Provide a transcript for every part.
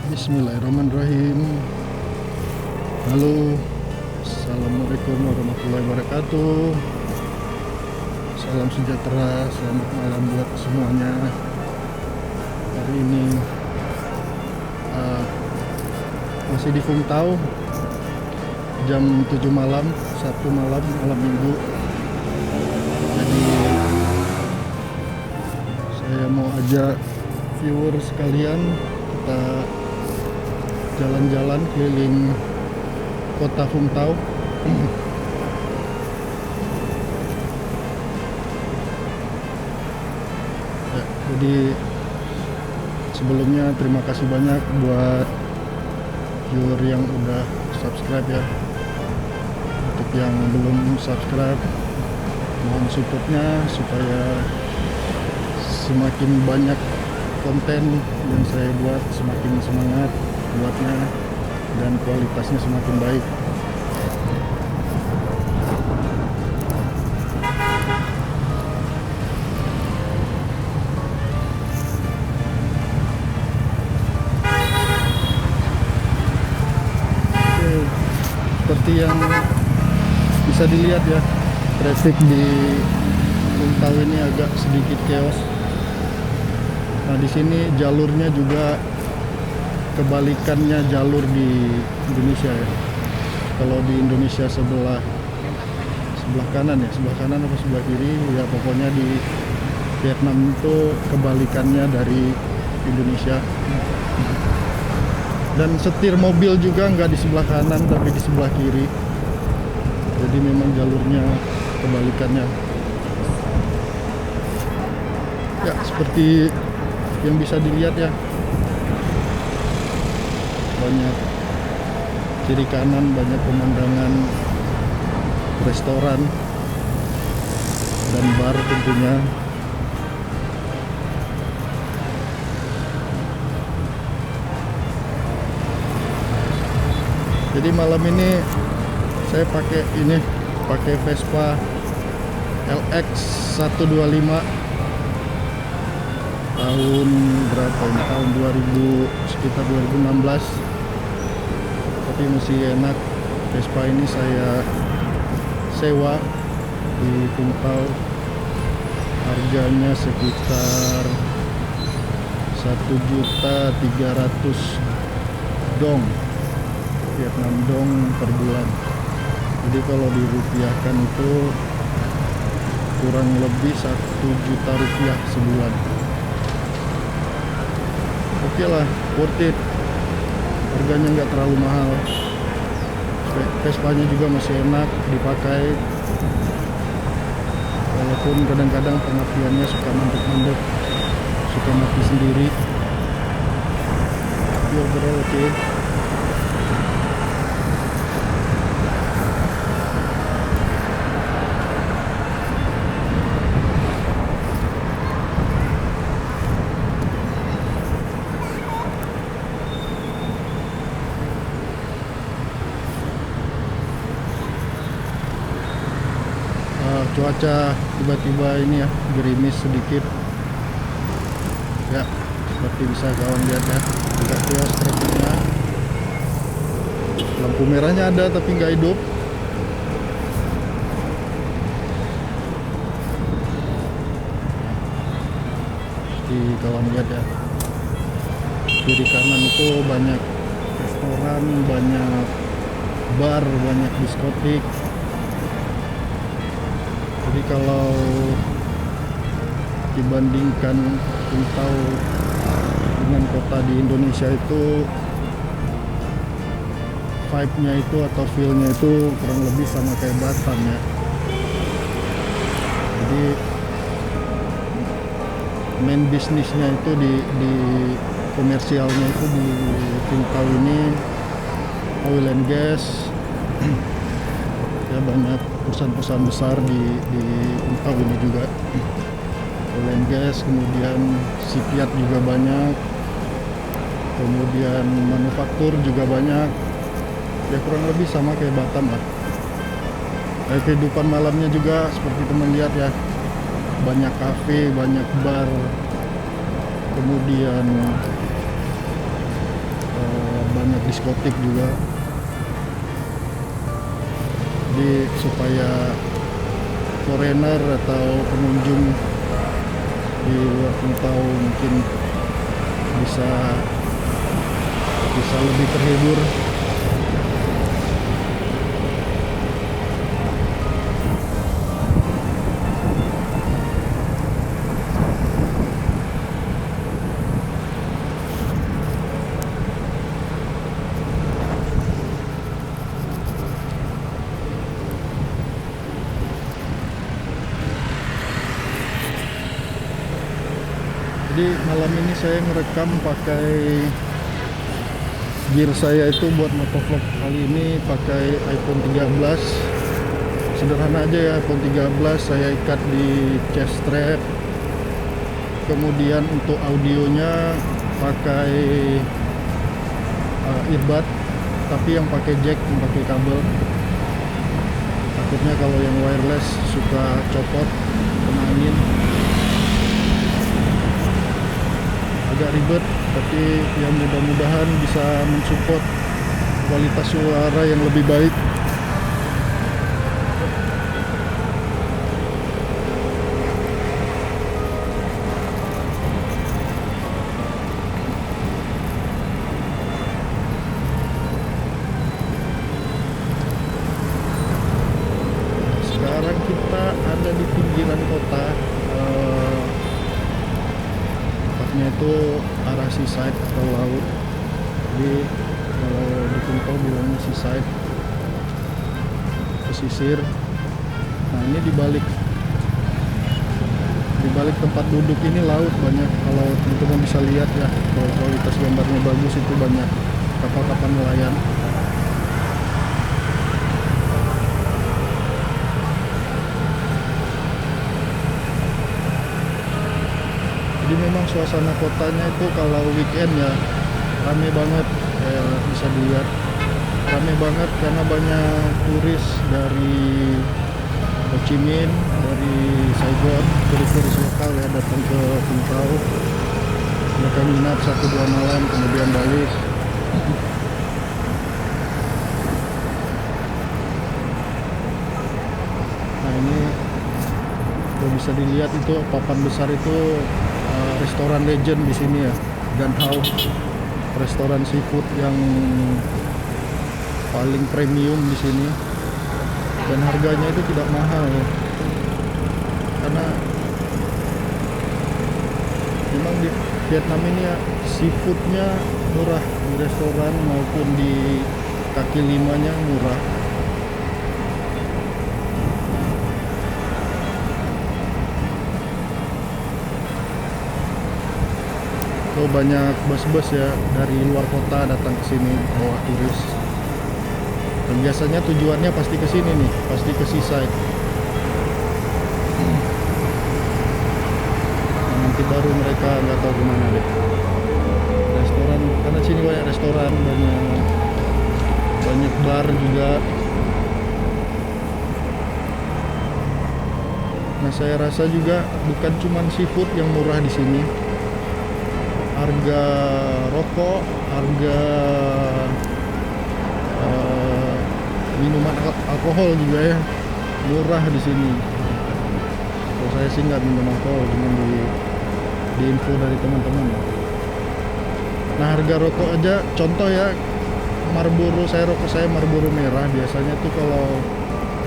Bismillahirrahmanirrahim. Halo, assalamualaikum warahmatullahi wabarakatuh. Salam sejahtera, selamat malam buat semuanya. Hari ini masih di Vung Tau, jam 7 malam, Sabtu malam, malam minggu. Jadi saya mau ajak viewer sekalian kita jalan-jalan keliling kota Vung Tau. Ya, jadi sebelumnya terima kasih banyak buat viewer yang udah subscribe ya. Untuk yang belum subscribe, mohon supportnya supaya semakin banyak konten yang saya buat, semakin semangat buatnya dan kualitasnya semakin baik. Oke, seperti yang bisa dilihat ya, traffic di Vung Tau ini agak sedikit chaos. Nah, di sini jalurnya juga kebalikannya jalur di Indonesia ya. Kalau di Indonesia sebelah kanan ya, sebelah kanan apa sebelah kiri ya, pokoknya di Vietnam itu kebalikannya dari Indonesia. Dan setir mobil juga nggak di sebelah kanan tapi di sebelah kiri. Jadi memang jalurnya kebalikannya. Ya, seperti yang bisa dilihat ya, banyak kiri kanan, banyak pemandangan restoran dan bar tentunya. Jadi malam ini saya pakai Vespa LX 125 tahun berapa ini, tahun 2000, sekitar 2016, tapi masih enak. Vespa ini saya sewa di Vung Tau, harganya sekitar 1.300.000 dong, Vietnam dong per bulan. Jadi kalau dirupiahkan itu kurang lebih 1 juta rupiah sebulan. Oke lah, worth it. Harganya nggak terlalu mahal. Vespanya juga masih enak dipakai, walaupun kadang-kadang pengertiannya suka mandek-mandek, suka mati sendiri. Tapi overall oke. Cuaca tiba-tiba ini ya, gerimis sedikit ya, seperti bisa kawan lihat ya, agak chaos trafiknya. Lampu merahnya ada tapi nggak hidup. Di kawan lihat ya, kiri kanan itu banyak restoran, banyak bar, banyak diskotik. Jadi kalau dibandingkan Vung Tau dengan kota di Indonesia itu, vibe-nya itu atau feel-nya itu kurang lebih sama kayak Batam ya. Jadi main bisnisnya itu di komersialnya itu di Qingdao ini oil and gas. Ya, banyak perusahaan-perusahaan besar di Qingdao ini juga oil and gas, kemudian shipyard juga banyak, kemudian manufaktur juga banyak. Ya kurang lebih sama kayak Batam lah. Kehidupan malamnya juga seperti teman lihat ya, banyak kafe, banyak bar, kemudian banyak diskotik juga. Jadi supaya foreigner atau pengunjung di luar Qingdao mungkin bisa lebih terhibur. Jadi malam ini saya ngerekam pakai gear saya itu buat motovlog kali ini pakai iPhone 13. Sederhana aja ya, iPhone 13 saya ikat di chest strap. Kemudian untuk audionya pakai earbud, tapi yang pakai jack, yang pakai kabel. Takutnya kalau yang wireless suka copot kena angin. Agak ribet, tapi yang mudah-mudahan bisa mensupport kualitas suara yang lebih baik. Sekarang kita ada di pinggiran kota. Itu arah seaside atau laut. Jadi kalau di Qingdao bilangnya seaside, pesisir. Nah ini di balik tempat duduk ini laut banyak. Kalau teman-teman bisa lihat ya, kalau kualitas gambarnya bagus itu banyak kapal-kapal nelayan. Jadi memang suasana kotanya itu kalau weekend ya rame banget, bisa dilihat rame banget karena banyak turis dari Ho Chi Minh, dari Saigon, turis-turis lokal ya datang ke Qingdao. Mereka nginap 1-2 malam kemudian balik. Nah ini kalau bisa dilihat itu papan besar itu restoran legend di sini ya, Gan Hao, restoran seafood yang paling premium di sini, dan harganya itu tidak mahal ya, karena memang di Vietnam ini ya seafoodnya murah, di restoran maupun di kaki limanya murah. Banyak bus-bus ya dari luar kota datang ke sini bawa turis. Dan biasanya tujuannya pasti ke sini nih, pasti ke seaside. Nah, nanti baru mereka nggak tahu kemana deh. Restoran, karena sini banyak restoran, banyak bar juga. Nah saya rasa juga bukan cuma seafood yang murah di sini. Harga rokok, harga minuman alkohol juga ya murah di sini. Kalau saya sih nggak minum alkohol, cuma di info dari teman-teman. Nah harga rokok aja, contoh ya, Marlboro, rokok saya Marlboro merah. Biasanya tuh kalau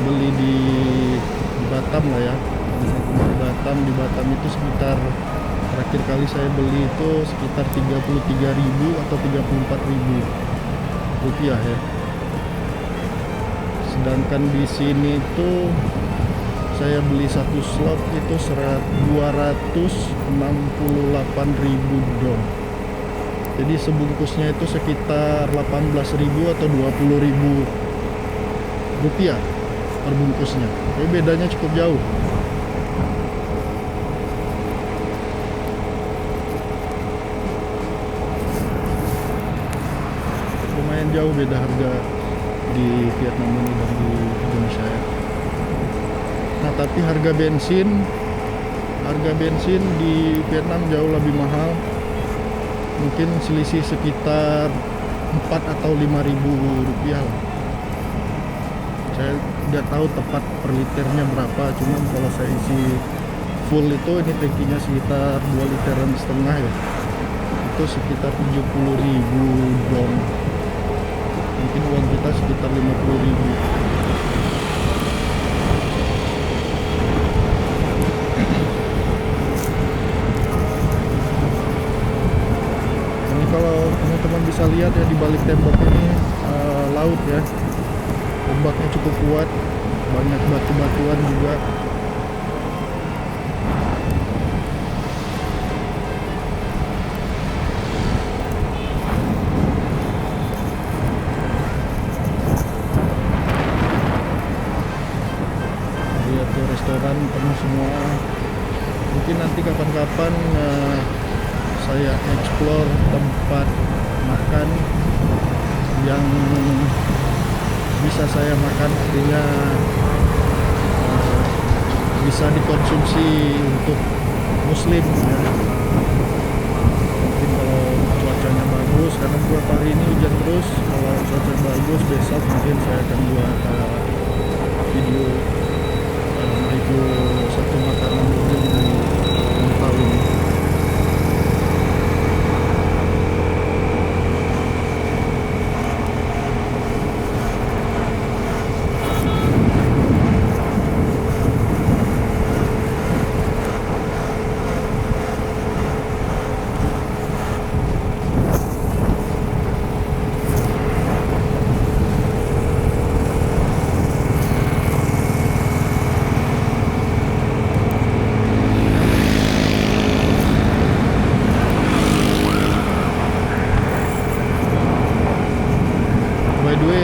beli di Batam lah ya, di Batam itu sekitar, terakhir kali saya beli itu sekitar 33.000 atau 34.000 rupiah ya. Sedangkan di sini tuh saya beli satu slot itu 268.000 dong. Jadi sebungkusnya itu sekitar 18.000 atau 20.000 rupiah per bungkusnya. Jadi bedanya cukup jauh. Lumayan jauh beda harga di Vietnam ini dan di Indonesia ya. Nah tapi harga bensin di Vietnam jauh lebih mahal. Mungkin selisih sekitar 4 atau 5.000 rupiah lah. Saya nggak tahu tepat per liternya berapa, cuman kalau saya isi full itu, ini tankinya sekitar 2,5 literan ya, itu sekitar 70.000 dong. Mungkin uang kita sekitar 50.000. Ini kalau teman-teman bisa lihat ya, di balik tembok ini laut ya, ombaknya cukup kuat, banyak batu-batuan juga. Lihat tuh restoran penuh semua. Mungkin nanti kapan-kapan saya explore tempat makan yang bisa saya makan, artinya bisa dikonsumsi untuk muslim ya. Mungkin kalau cuacanya bagus, karena beberapa hari ini hujan terus, kalau cuaca bagus besok mungkin saya akan buat video review satu makanan muslim di Hong ini.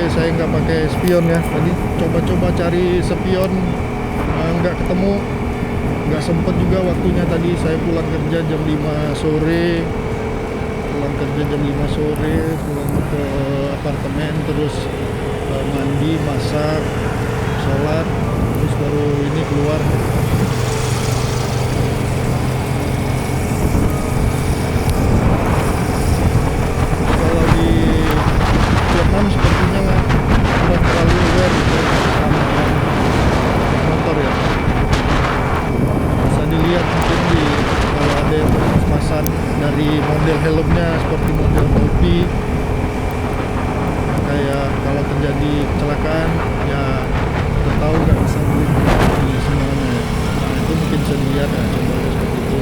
Saya nggak pakai spion ya, tadi coba-coba cari spion nggak ketemu, nggak sempet juga waktunya. Tadi saya pulang kerja jam 5 sore, pulang ke apartemen, terus mandi, masak, sholat, terus baru ini keluar. Kalau di Vietnam sepertinya kurang terlalu aware sama motor ya. Bisa dilihat mungkin kalau ada yang mas-masan dari model helmnya seperti model topi, kayak kalau terjadi kecelakaan ya kita tahu nggak bisa melindungi semuanya ya. Nah itu mungkin bisa dilihat ya, contohnya seperti itu.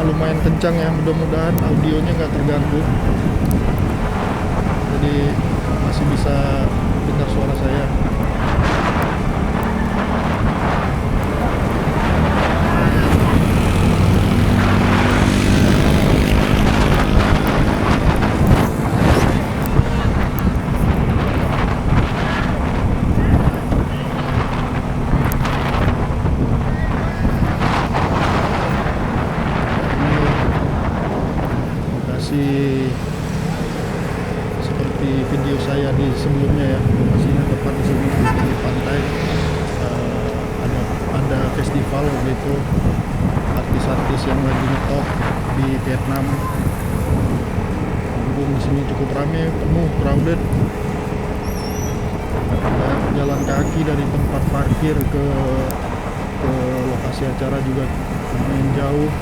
Lumayan kencang ya, mudah-mudahan audionya nggak terganggu, jadi masih bisa dengar suara saya. Seperti video saya di sebelumnya ya, lokasinya tepat di sini di pantai. Ada festival gitu, artis-artis yang lagi ngetop di Vietnam. Di sini cukup ramai, penuh, crowded. Dan jalan kaki dari tempat parkir ke lokasi acara juga lumayan jauh.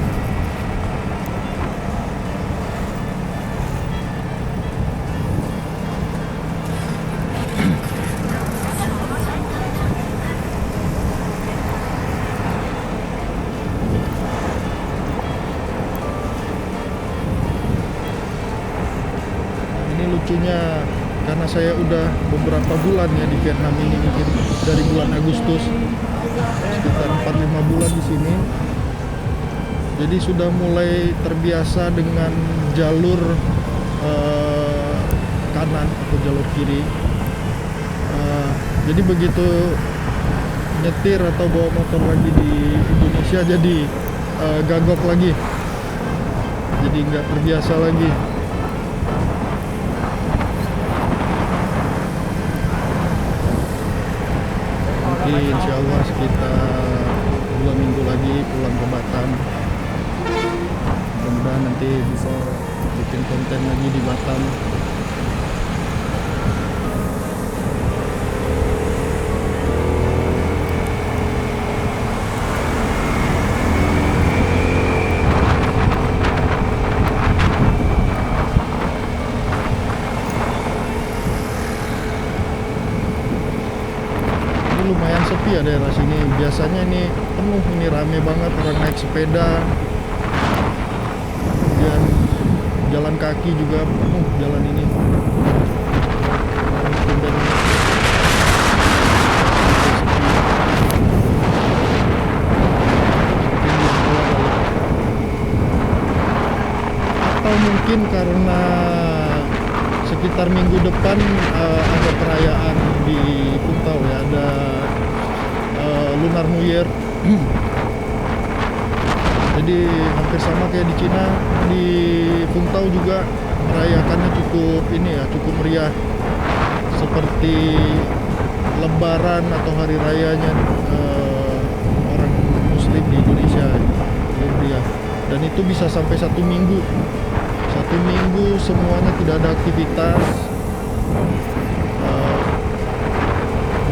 Lucunya karena saya udah beberapa bulan ya di Vietnam ini, mungkin dari bulan Agustus sekitar 4-5 bulan di sini. Jadi sudah mulai terbiasa dengan jalur kanan atau jalur kiri. Jadi begitu nyetir atau bawa motor lagi di Indonesia jadi gagok lagi, jadi nggak terbiasa lagi. Nanti insya Allah sekitar 2 minggu lagi pulang ke Batam. Mudah-mudahan nanti bisa bikin konten lagi di Batam. Lumayan sepi ya daerah sini. Biasanya ini penuh, ini rame banget orang naik sepeda, kemudian jalan kaki juga penuh jalan ini. Atau mungkin karena sekitar minggu depan ada perayaan di Puntau ya, ada Lunar New Year. Jadi hampir sama kayak di Cina, di Puntau juga merayakannya cukup ini ya, cukup meriah seperti Lebaran atau hari rayanya orang Muslim di Indonesia, meriah. Dan itu bisa sampai 1 minggu. 1 minggu semuanya tidak ada aktivitas,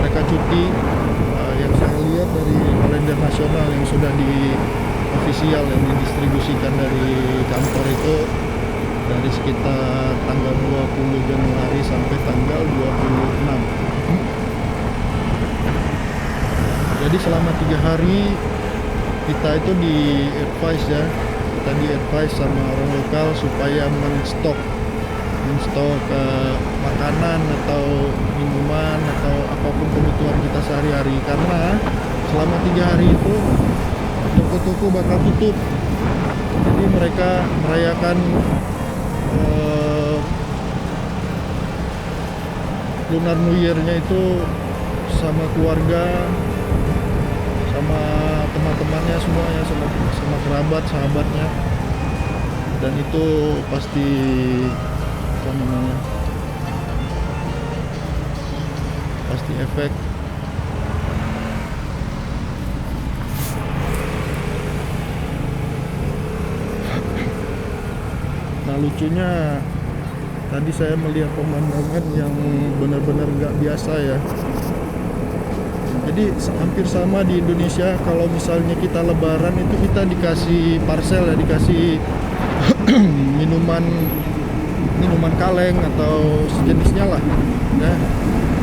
mereka cuti. Yang saya lihat dari kalender nasional yang sudah di official yang didistribusikan dari kantor itu dari sekitar tanggal 20 Januari sampai tanggal 26. Jadi selama 3 hari kita itu di advice ya, kita di advice sama orang lokal supaya menstok makanan atau minuman atau apapun kebutuhan kita sehari-hari, karena selama 3 hari itu toko-toko bakal tutup. Jadi mereka merayakan Lunar New Year-nya itu sama keluarga, sama teman-temannya semuanya, sama kerabat, sahabatnya. Dan itu pasti apa namanya, pasti efek. Nah lucunya tadi saya melihat pemandangan yang benar-benar nggak biasa ya. Jadi hampir sama di Indonesia, kalau misalnya kita lebaran itu kita dikasih parcel ya, dikasih minuman kaleng atau sejenisnya lah ya,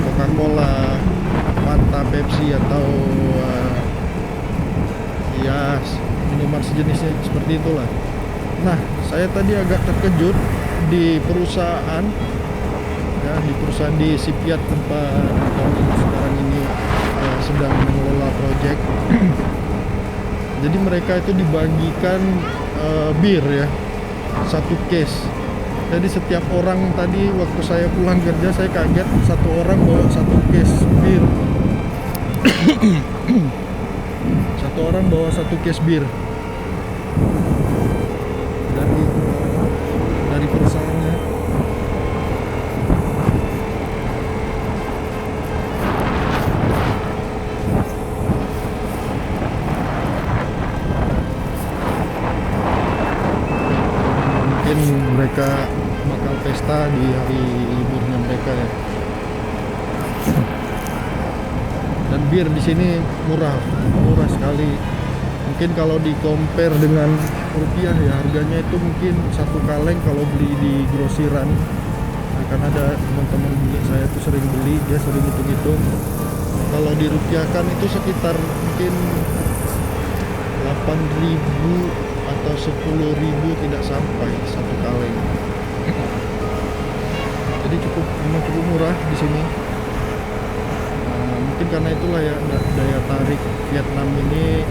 Coca-Cola, Fanta, Pepsi atau ya minuman sejenisnya seperti itulah. Nah saya tadi agak terkejut di perusahaan ya, di perusahaan di Sipiat tempat kami sekarang ini sedang mengelola proyek. Jadi mereka itu dibagikan bir ya, 1 case. Jadi setiap orang, tadi waktu saya pulang kerja saya kaget, 1 orang bawa 1 case bir. 1 orang bawa 1 case bir dari perusahaannya. Mungkin mereka bakal pesta di hari liburnya mereka ya. Dan bir di sini murah sekali. Mungkin kalau di compare dengan rupiah ya, harganya itu mungkin 1 kaleng kalau beli di grosiran. Kan ada teman-teman saya tuh sering beli, dia sering hitung-hitung. Kalau dirupiahkan itu sekitar mungkin 8.000 atau 10.000, tidak sampai 1 kaleng. Jadi memang cukup murah di sini. Mungkin karena itulah ya daya tarik Vietnam ini,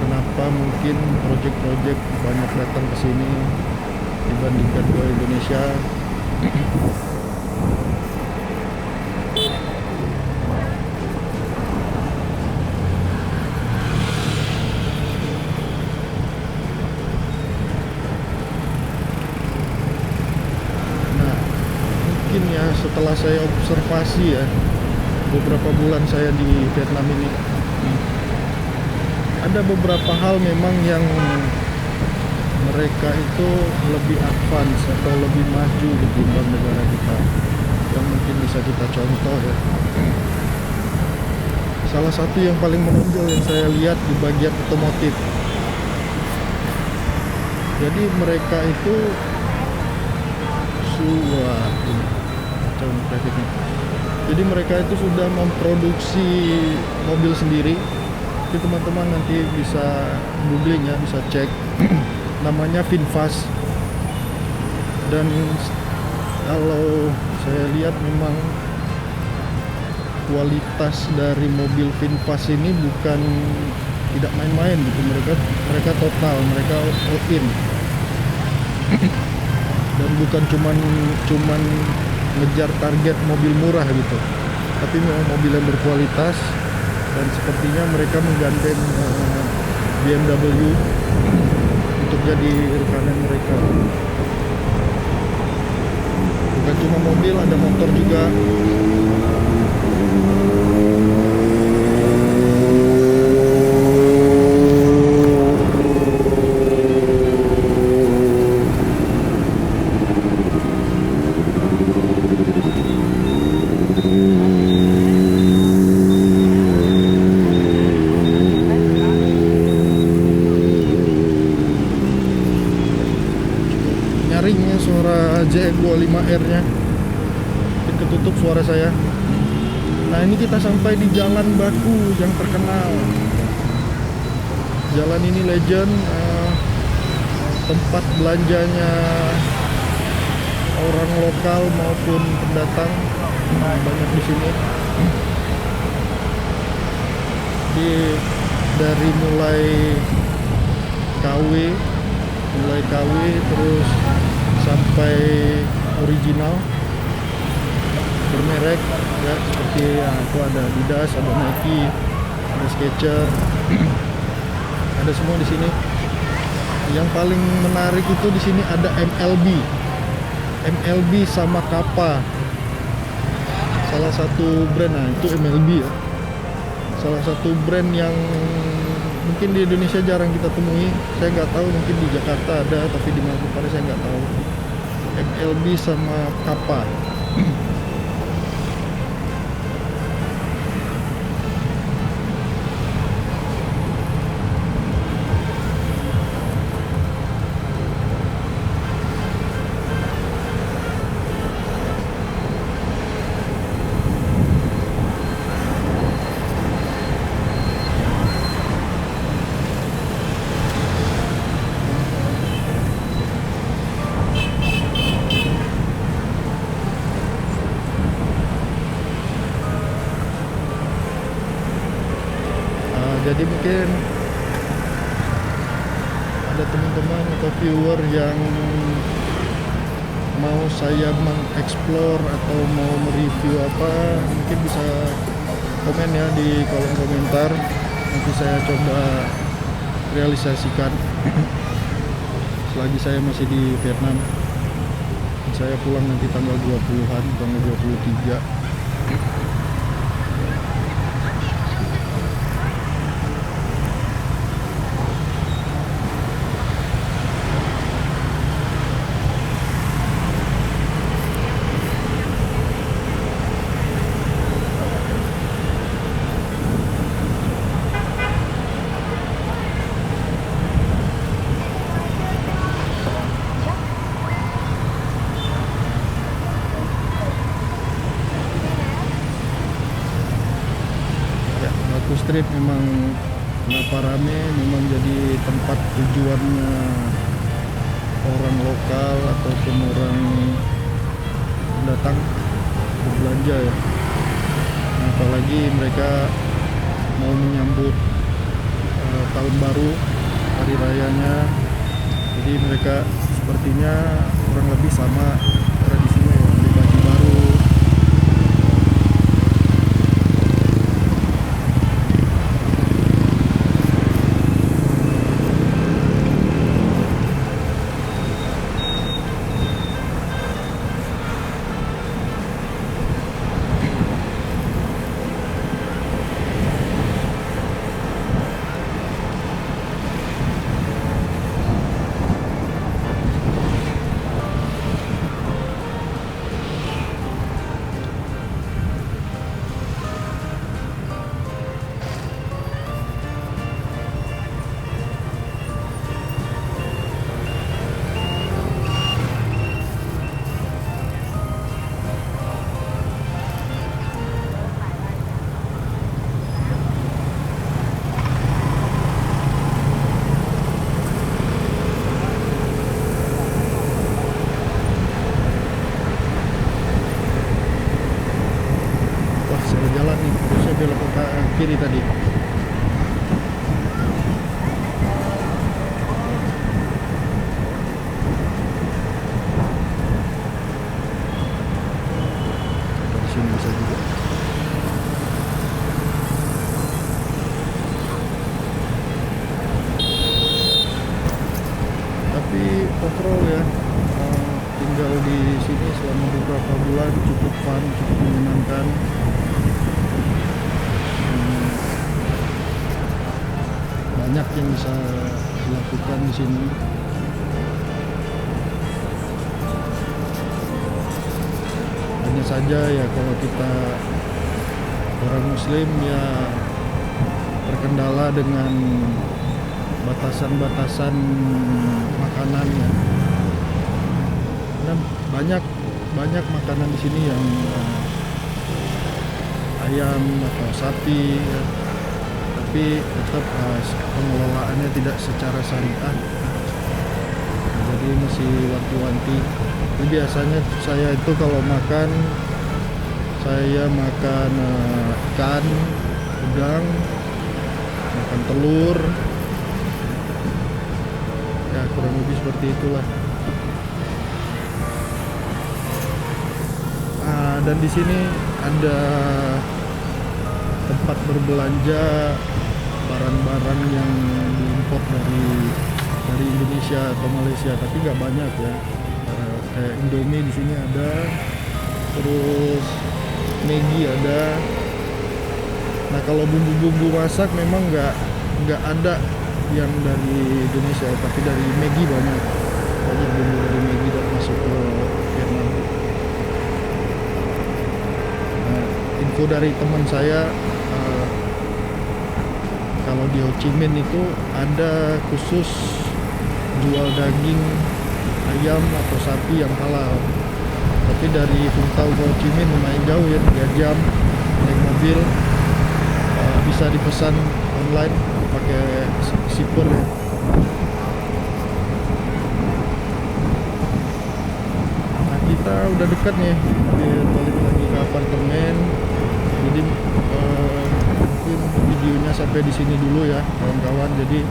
kenapa mungkin project-project banyak datang ke sini dibandingkan ke Indonesia. Ya setelah saya observasi ya beberapa bulan saya di Vietnam ini, ada beberapa hal memang yang mereka itu lebih advance atau lebih maju ketimbang negara kita, yang mungkin bisa kita contoh ya. Salah satu yang paling menonjol yang saya lihat di bagian otomotif. Jadi mereka itu jadi mereka itu sudah memproduksi mobil sendiri. Jadi teman-teman nanti bisa googling ya, bisa cek. Namanya VinFast. Dan kalau saya lihat memang kualitas dari mobil VinFast ini bukan tidak main-main gitu. Mereka total, mereka all in. Dan bukan cuman ngejar target mobil murah gitu, tapi memang mobil yang berkualitas. Dan sepertinya mereka menggandeng BMW untuk jadi rekanan mereka. Bukan cuma mobil, ada motor juga. Nyaringnya suara JN25R nya, ketutup suara saya. Nah ini kita sampai di Jalan Baku yang terkenal. Jalan ini legend, tempat belanjanya orang lokal maupun pendatang banyak di sini. Dari mulai KW terus sampai original bermerek ya, seperti aku ada Adidas, ada Nike, ada Skechers, ada semua di sini. Yang paling menarik itu di sini ada MLB sama Kappa. Salah satu brand, nah itu MLB ya. Salah satu brand yang mungkin di Indonesia jarang kita temui. Saya nggak tahu, mungkin di Jakarta ada, tapi di Manokwari saya nggak tahu. MLB sama Kappa. Jadi mungkin ada teman-teman atau viewer yang mau saya mengeksplor atau mau mereview apa, mungkin bisa komen ya di kolom komentar. Nanti saya coba realisasikan selagi saya masih di Vietnam. Saya pulang nanti tanggal 20-an, tanggal 23. Street memang kenapa rame, memang jadi tempat tujuannya orang lokal ataupun orang datang berbelanja ya. Nah, apalagi mereka mau menyambut tahun baru, hari rayanya, jadi mereka sepertinya kurang lebih sama tradisinya ya, beli baju baru. Salah jalan nih, harusnya belok ke kiri tadi. Di sini bisa juga. Tapi overall ya, tinggal di sini selama beberapa bulan cukup fun, cukup menyenangkan. Banyak yang bisa dilakukan di sini. Hanya saja ya kalau kita orang Muslim ya terkendala dengan batasan-batasan makanan ya. Dan banyak makanan di sini yang ayam atau sapi ya. Tapi tetap pengelolaannya tidak secara syariah, jadi masih wanti-wanti. Biasanya saya itu kalau makan, saya makan ikan, udang, makan telur, ya kurang lebih seperti itulah. Dan di sini ada tempat berbelanja barang-barang yang diimpor dari Indonesia atau Malaysia, tapi nggak banyak ya. Kayak Indomie di sini ada, terus Maggi ada. Nah kalau bumbu-bumbu masak memang nggak ada yang dari Indonesia, tapi dari Maggi banyak bumbu dari Maggi dan masuk ke Vietnam. Nah, info dari teman saya, kalau di Ho Chi Minh itu ada khusus jual daging ayam atau sapi yang halal. Tapi dari Vung Tau ke Ho Chi Minh lumayan jauh ya, 3 jam naik mobil. Bisa dipesan online pakai shipper ya. Nah kita udah dekat nih, balik lagi ke apartemen. Jadi mungkin videonya sampai di sini dulu ya kawan-kawan. Jadi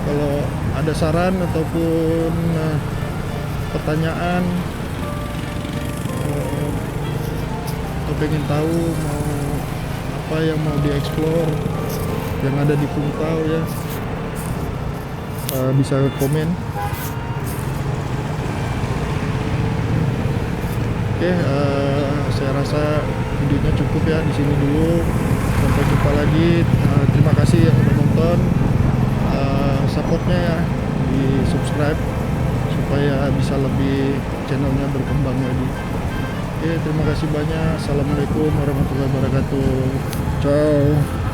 kalau ada saran ataupun pertanyaan atau pengen tahu mau apa yang mau dieksplor yang ada di Vung Tau ya, bisa komen. Oke, saya rasa videonya cukup ya di sini dulu. Sampai jumpa lagi. Terima kasih yang udah nonton. Supportnya ya, di subscribe supaya bisa lebih channelnya berkembang lagi. Oke, terima kasih banyak. Assalamualaikum warahmatullahi wabarakatuh. Ciao.